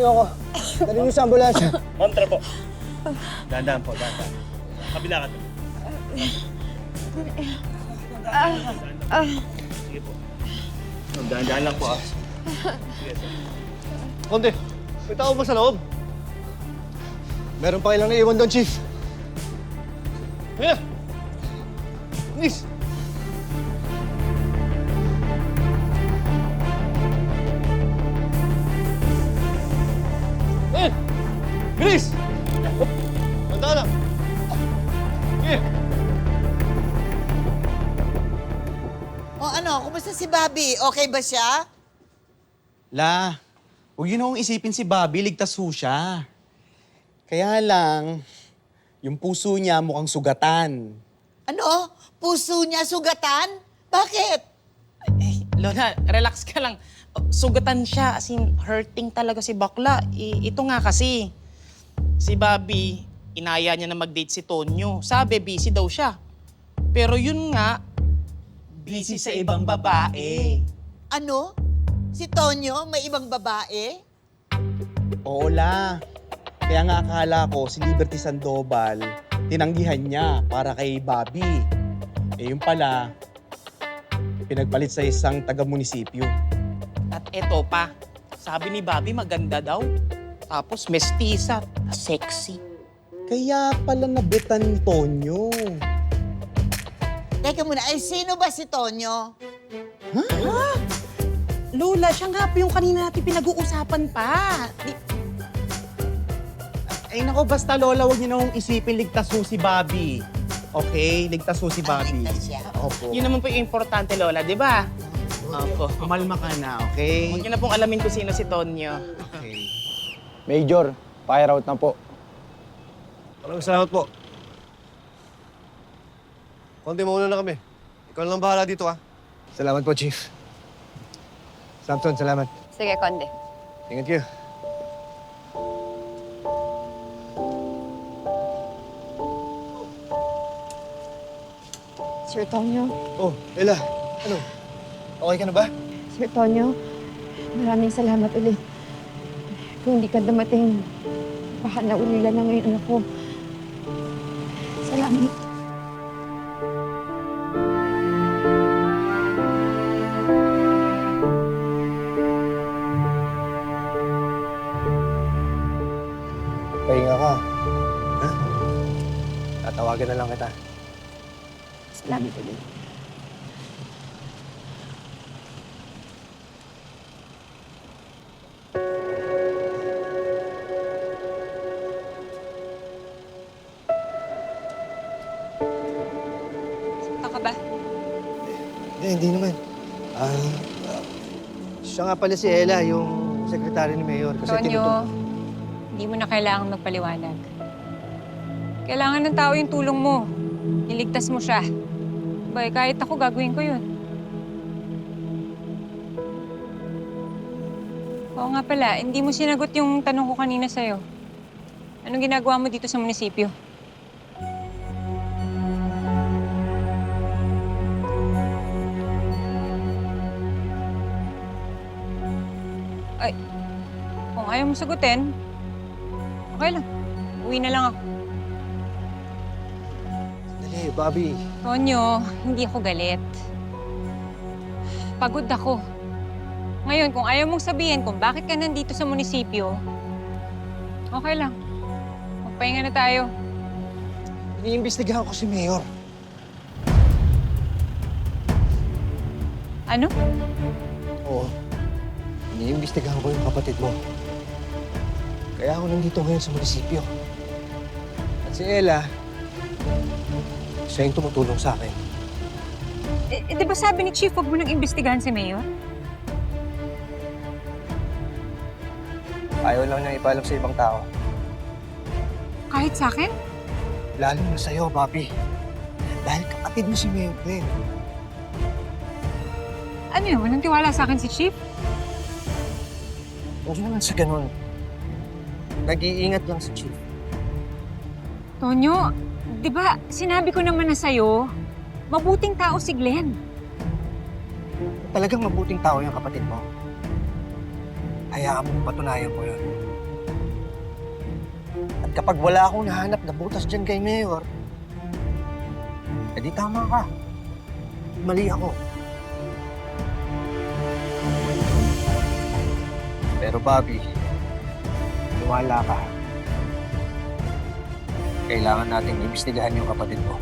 niyo ako. Dali niyo sa ambulansya. Ma'am, tara po. Dahan-dahan po, dahan-dahan. Kabila ka doon. Sige po. Dahan-dahan lang po ah. Sige, sir. Konde, may tao ba sa loob? Meron pa ilang naiwan doon, Chief. Kaya! Miss! Eh! Bilis! Tanda na! Eh! O ano, kumusta si Bobby? Okay ba siya? La, huwag yun akong isipin si Bobby, ligtas ho siya. Kaya lang, yung puso niya mukhang sugatan. Ano? Puso niya sugatan? Bakit? Lola, relax ka lang. Sugatan siya, as in, hurting talaga si bakla. Ito nga kasi, si Bobby, inaya niya na mag-date si Tonyo. Sabi, busy daw siya. Pero yun nga, busy sa ibang babae. Ano? Si Tonyo may ibang babae? Oo, La. Kaya nga akala ko si Liberty Sandoval, tinanggihan niya para kay Bobby. Eh yung pala, pinagpalit sa isang taga-munisipyo. At eto pa, sabi ni Bobby maganda daw. Tapos mestiza, sexy. Kaya pala nabitan ni Tonyo. Teka muna, ay sino ba si Tonyo? Lola, siya nga po yung kanina natin pinag-uusapan pa. Ay nako, basta Lola, huwag niyo na akong isipin ligtas ho si Bobby. Okay? Ligtas ho si Bobby. ligtas siya. Opo. Yun naman po yung importante, Lola, di ba? Opo. Kumalma ka na, okay? Huwag niyo na pong alamin kung sino si Tonyo. Okay. Major, fire out na po. Maraming salamat po. Konti muna na kami. Ikaw na lang bahala dito, ha? Salamat po, Chief. Samson, salamat. Sige, Konde. Ingat kayo. Sir Tonyo, Oh, Ella. Ano? Okay ka na ba? Sir Tonyo, maraming salamat ulit. Kung hindi ka dumating, baka naulila na ngayon anak ko. Salamat. Pahinga ka. Ha? Tatawagan na lang kita. Salamat ulit. Sakta ka ba? Hindi naman. Siya nga pala si Ella, yung sekretary ni Mayor. Tonyo, hindi mo na kailangan magpaliwanag. Kailangan ng tao yung tulong mo. Iligtas mo siya. Bay, kahit ako, gagawin ko yun. Oo nga pala, hindi mo sinagot yung tanong ko kanina sa'yo. Anong ginagawa mo dito sa munisipyo? Ay, kung ayaw mo sagutin, okay lang. Uwi na lang ako. Dali, Bobby. Tonyo, hindi ako galit. Pagod ako. Ngayon, kung ayaw mong sabihin kung bakit ka nandito sa munisipyo, okay lang. Magpahinga na tayo. Iniimbestigahan ko si Mayor. Ano? Oo. Iniimbestigahan ko yung kapatid mo. Kaya ako nandito ngayon sa munisipyo. At si Ella, siya yung tumutulong sa akin. Di ba sabi ni Chief, huwag mo nang imbestigahan si Mayor? Ayaw lang niya ipaalam sa ibang tao. Kahit sa akin? Lalo na sa'yo, Bobby. Dahil kapatid mo si Mayor din. Ano yun? Walang tiwala sa akin si Chief? Hindi naman sa ganun. Nag-iingat lang si Chief. Tonyo, di ba sinabi ko naman na sa'yo, mabuting tao si Glenn. Talagang mabuting tao yung kapatid mo. Hayaan mo patunayan ko yun. At kapag wala akong nahanap na butas dyan kay Mayor, edi tama ka. Mali ako. Pero Bobby, wala ka. Kailangan nating imbestigahan yung kapatid mo.